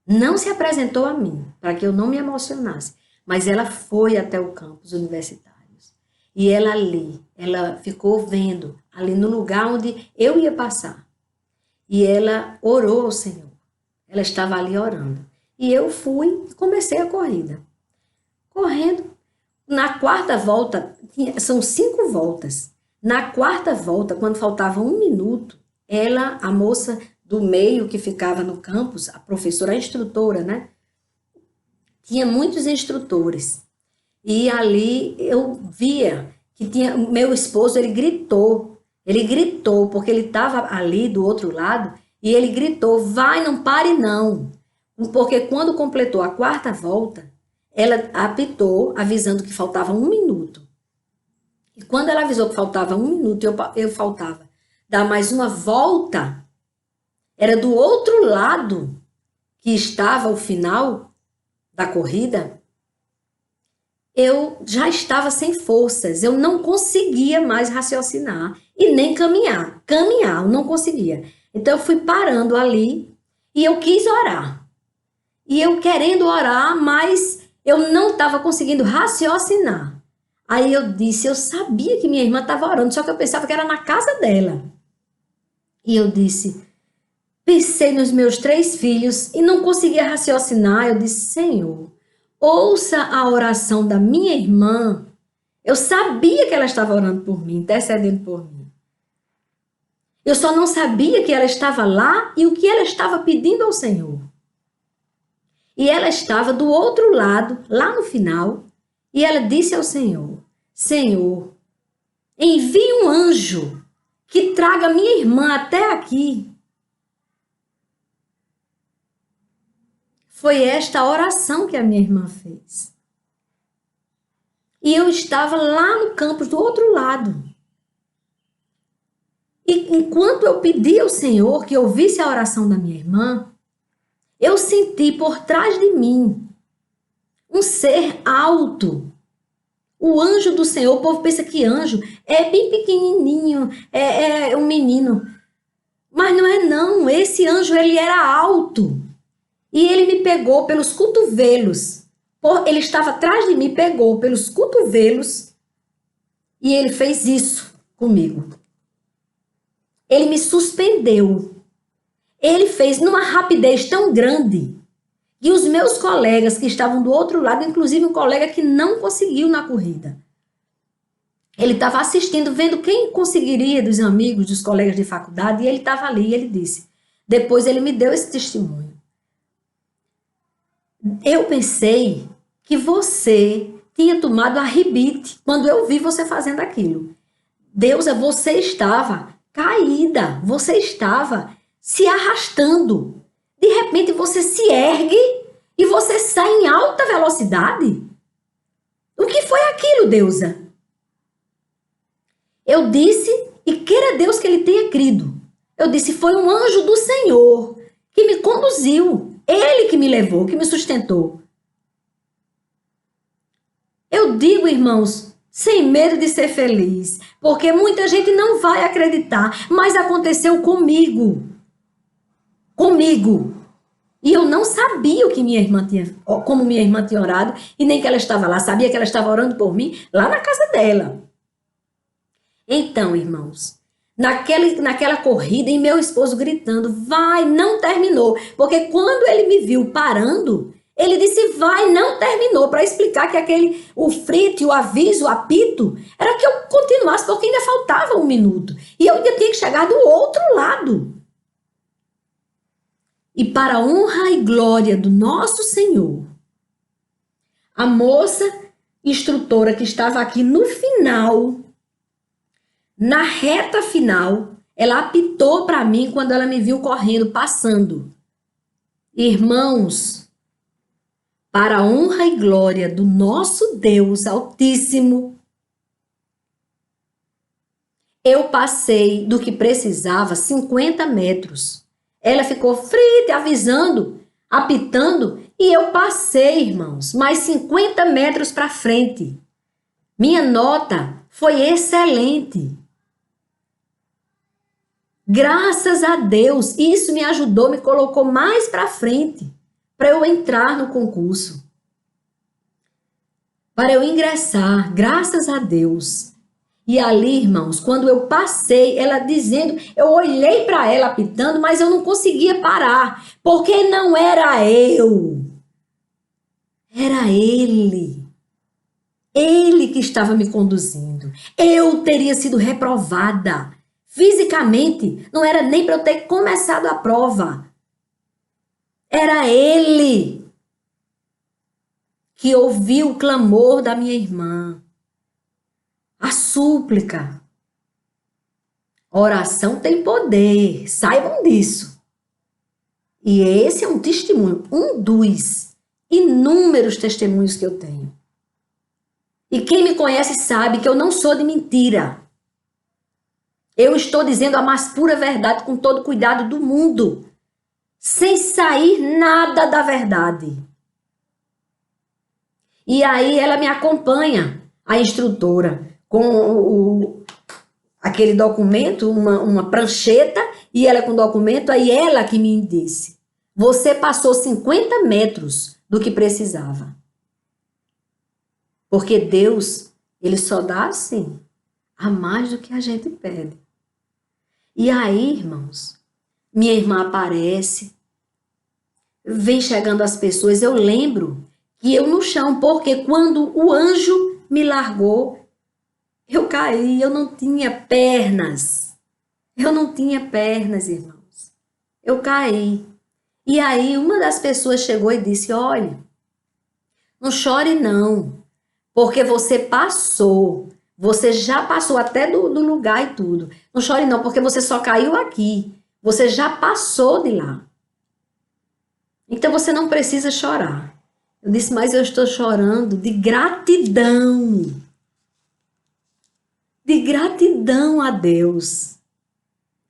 S1: não se apresentou a mim, para que eu não me emocionasse, mas ela foi até o campus universitários. E ela ali, ela ficou vendo, ali no lugar onde eu ia passar. E ela orou ao Senhor. Ela estava ali orando. E eu fui e comecei a corrida. Correndo. Na quarta volta, são 5 voltas. Na quarta volta, quando faltava 1 minuto, ela, a moça do meio que ficava no campus, a professora, a instrutora, né? Tinha muitos instrutores. E ali eu via que tinha, meu esposo, ele gritou, porque ele estava ali do outro lado, e ele gritou, vai, não pare não. Porque quando completou a quarta volta, ela apitou, avisando que faltava 1 minuto. E quando ela avisou que faltava 1 minuto, eu faltava dar mais uma volta, era do outro lado que estava o final da corrida, eu já estava sem forças, eu não conseguia mais raciocinar e nem caminhar, eu não conseguia. Então eu fui parando ali e eu quis orar. E eu querendo orar, mas eu não estava conseguindo raciocinar. Aí eu disse, eu sabia que minha irmã estava orando, só que eu pensava que era na casa dela. E eu disse, pensei nos meus 3 filhos e não conseguia raciocinar. Eu disse, Senhor, ouça a oração da minha irmã. Eu sabia que ela estava orando por mim, intercedendo por mim. Eu só não sabia que ela estava lá e o que ela estava pedindo ao Senhor. E ela estava do outro lado, lá no final, e ela disse ao Senhor, Senhor, envie um anjo que traga minha irmã até aqui. Foi esta a oração que a minha irmã fez. E eu estava lá no campus do outro lado. E enquanto eu pedi ao Senhor que ouvisse a oração da minha irmã, eu senti por trás de mim um ser alto. O anjo do Senhor, o povo pensa que anjo é bem pequenininho, é um menino. Mas não é não, esse anjo ele era alto. E ele me pegou pelos cotovelos. Ele estava atrás de mim, pegou pelos cotovelos e ele fez isso comigo. Ele me suspendeu. Ele fez numa rapidez tão grande que os meus colegas que estavam do outro lado, inclusive um colega que não conseguiu na corrida, ele estava assistindo, vendo quem conseguiria dos amigos, dos colegas de faculdade, e ele estava ali e ele disse, depois ele me deu esse testemunho. Eu pensei que você tinha tomado a ribite quando eu vi você fazendo aquilo. Deusa, você estava caída, você estava se arrastando. De repente você se ergue e você sai em alta velocidade. O que foi aquilo, Deusa? Eu disse e queira Deus que ele tenha crido. Eu disse, foi um anjo do Senhor que me conduziu. Ele que me levou, que me sustentou. Eu digo, irmãos, sem medo de ser feliz, porque muita gente não vai acreditar, mas aconteceu comigo. Comigo. E eu não sabia o que minha irmã tinha, como minha irmã tinha orado, e nem que ela estava lá. Sabia que ela estava orando por mim lá na casa dela. Então, irmãos, naquela corrida, e meu esposo gritando, vai, não terminou. Porque quando ele me viu parando, ele disse, vai, não terminou, para explicar que o frito, o aviso, o apito, era que eu continuasse, porque ainda faltava 1 minuto. E eu ainda tinha que chegar do outro lado. E para a honra e glória do nosso Senhor, a moça instrutora que estava aqui no final, na reta final, ela apitou para mim quando ela me viu correndo, passando. Irmãos, para a honra e glória do nosso Deus Altíssimo, eu passei do que precisava 50 metros. Ela ficou frita, avisando, apitando, e eu passei, irmãos, mais 50 metros para frente. Minha nota foi excelente. Graças a Deus, isso me ajudou, me colocou mais para frente, para eu entrar no concurso. Para eu ingressar, graças a Deus. E ali, irmãos, quando eu passei, ela dizendo, eu olhei para ela apitando, mas eu não conseguia parar, porque não era eu, era ele. Ele que estava me conduzindo. Eu teria sido reprovada. Fisicamente, não era nem para eu ter começado a prova. Era ele que ouviu o clamor da minha irmã. A súplica. Oração tem poder, saibam disso. E esse é um testemunho, um dos inúmeros testemunhos que eu tenho. E quem me conhece sabe que eu não sou de mentira. Eu estou dizendo a mais pura verdade com todo o cuidado do mundo, sem sair nada da verdade. E aí ela me acompanha, a instrutora, com aquele documento, uma prancheta, e ela com o documento, aí ela que me disse, você passou 50 metros do que precisava. Porque Deus, ele só dá assim, a mais do que a gente pede. E aí, irmãos, minha irmã aparece, vem chegando as pessoas, eu lembro que eu no chão, porque quando o anjo me largou, eu caí, eu não tinha pernas. Eu não tinha pernas, irmãos. Eu caí. E aí uma das pessoas chegou e disse, olha, não chore não, porque você passou. Você já passou até do lugar e tudo. Não chore não, porque você só caiu aqui. Você já passou de lá. Então você não precisa chorar. Eu disse, mas eu estou chorando de gratidão. De gratidão a Deus.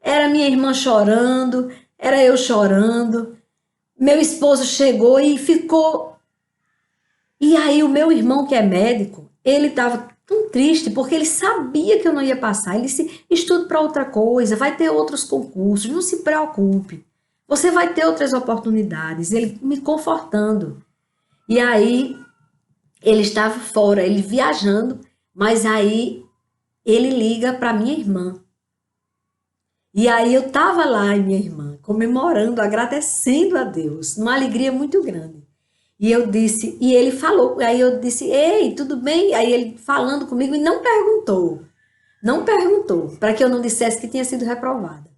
S1: Era minha irmã chorando, era eu chorando. Meu esposo chegou e ficou. E aí o meu irmão, que é médico, ele estava tão triste porque ele sabia que eu não ia passar. Ele disse, estude para outra coisa, vai ter outros concursos, não se preocupe. Você vai ter outras oportunidades. Ele me confortando. E aí ele estava fora, ele viajando, mas aí ele liga para minha irmã. E aí eu estava lá, minha irmã, comemorando, agradecendo a Deus, uma alegria muito grande. E eu disse, e ele falou, aí eu disse, ei, tudo bem? Aí ele falando comigo e não perguntou, para que eu não dissesse que tinha sido reprovada.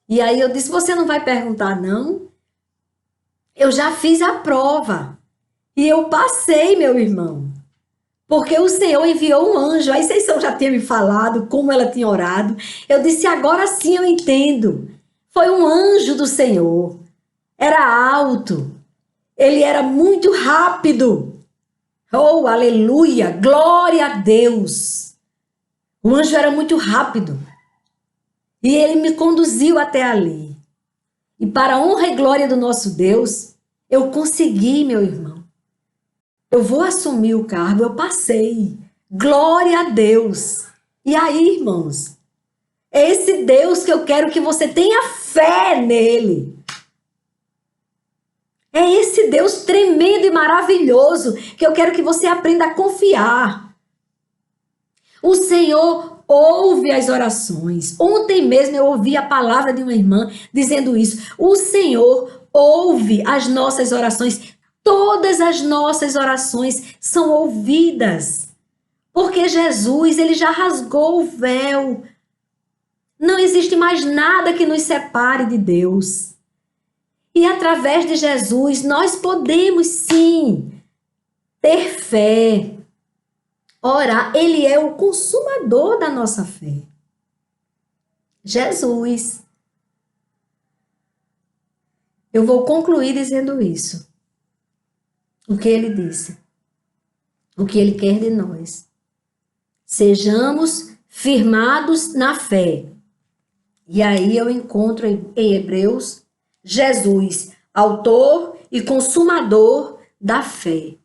S1: E aí eu disse, você não vai perguntar não? Eu já fiz a prova e eu passei, meu irmão. Porque o Senhor enviou um anjo. Aí vocês já tinham me falado como ela tinha orado. Eu disse, agora sim eu entendo. Foi um anjo do Senhor. Era alto. Ele era muito rápido. Oh, aleluia. Glória a Deus. O anjo era muito rápido. E ele me conduziu até ali. E para a honra e glória do nosso Deus, eu consegui, meu irmão. Eu vou assumir o cargo, eu passei. Glória a Deus. E aí, irmãos, é esse Deus que eu quero que você tenha fé nele. É esse Deus tremendo e maravilhoso que eu quero que você aprenda a confiar. O Senhor ouve as orações. Ontem mesmo eu ouvi a palavra de uma irmã dizendo isso. O Senhor ouve as nossas orações. Todas as nossas orações são ouvidas. Porque Jesus, ele já rasgou o véu. Não existe mais nada que nos separe de Deus. E através de Jesus, nós podemos sim ter fé. Ora, ele é o consumador da nossa fé. Jesus. Eu vou concluir dizendo isso. O que ele disse. O que ele quer de nós. Sejamos firmados na fé. E aí eu encontro em Hebreus Jesus, autor e consumador da fé.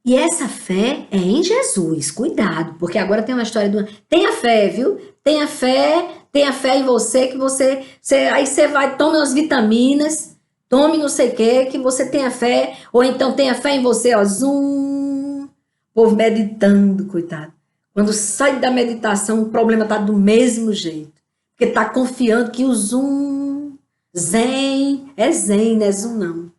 S1: E essa fé é em Jesus, cuidado, porque agora tem uma história do... Tenha fé, viu? Tenha fé em você, que aí você vai, tome umas vitaminas, tome não sei o que você tenha fé, ou então tenha fé em você, ó, o povo meditando, coitado. Quando sai da meditação, o problema tá do mesmo jeito. Porque tá confiando que o zen, é zen, não é zoom não.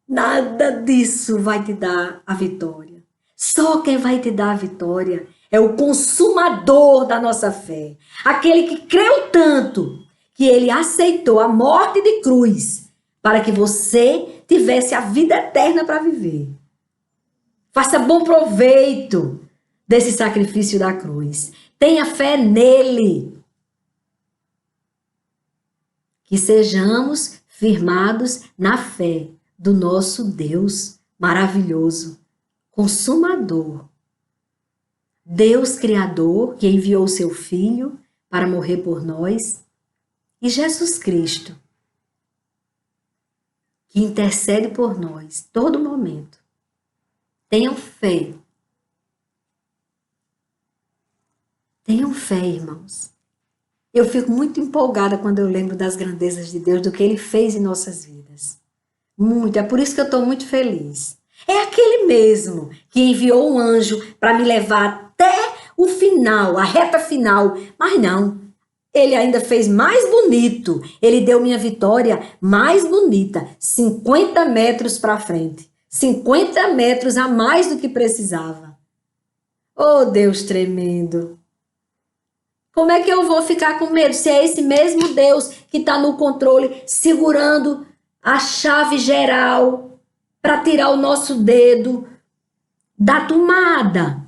S1: Nada disso vai te dar a vitória. Só quem vai te dar a vitória é o consumador da nossa fé. Aquele que creu tanto que ele aceitou a morte de cruz para que você tivesse a vida eterna para viver. Faça bom proveito desse sacrifício da cruz. Tenha fé nele. Que sejamos firmados na fé do nosso Deus maravilhoso, consumador. Deus Criador, que enviou o seu Filho para morrer por nós, e Jesus Cristo, que intercede por nós todo momento. Tenham fé. Tenham fé, irmãos. Eu fico muito empolgada quando eu lembro das grandezas de Deus, do que Ele fez em nossas vidas. Muito, é por isso que eu estou muito feliz. É aquele mesmo que enviou um anjo para me levar até o final, a reta final. Mas não, ele ainda fez mais bonito. Ele deu minha vitória mais bonita, 50 metros para frente. 50 metros a mais do que precisava. Oh, Deus tremendo! Como é que eu vou ficar com medo se é esse mesmo Deus que está no controle, segurando a chave geral para tirar o nosso dedo da tomada?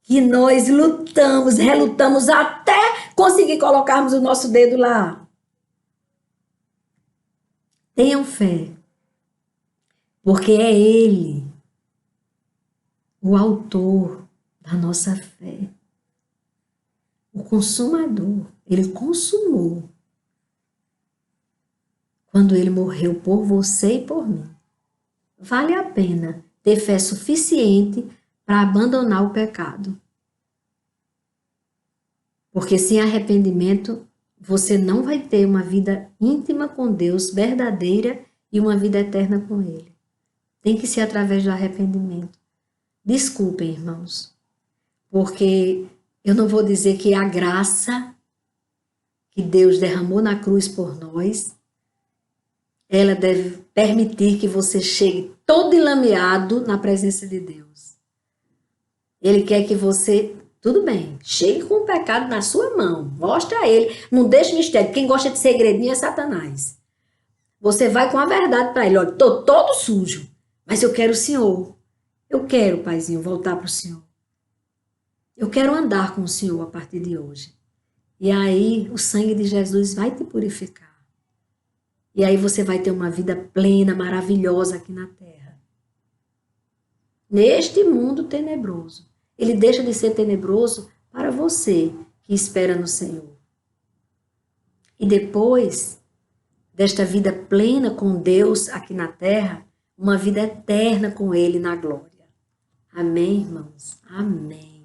S1: Que nós lutamos, relutamos até conseguir colocarmos o nosso dedo lá. Tenham fé, porque é Ele o autor da nossa fé. O consumador, ele consumou quando ele morreu por você e por mim. Vale a pena ter fé suficiente para abandonar o pecado. Porque sem arrependimento, você não vai ter uma vida íntima com Deus, verdadeira, e uma vida eterna com Ele. Tem que ser através do arrependimento. Desculpem, irmãos, porque eu não vou dizer que a graça que Deus derramou na cruz por nós, ela deve permitir que você chegue todo enlameado na presença de Deus. Ele quer que você, tudo bem, chegue com o pecado na sua mão, mostre a Ele, não deixe mistério. Quem gosta de segredinho é Satanás. Você vai com a verdade para Ele, olha, estou todo sujo, mas eu quero o Senhor. Eu quero, Paizinho, voltar para o Senhor. Eu quero andar com o Senhor a partir de hoje. E aí o sangue de Jesus vai te purificar. E aí você vai ter uma vida plena, maravilhosa aqui na terra. Neste mundo tenebroso. Ele deixa de ser tenebroso para você que espera no Senhor. E depois desta vida plena com Deus aqui na terra, uma vida eterna com Ele na glória. Amém, irmãos? Amém.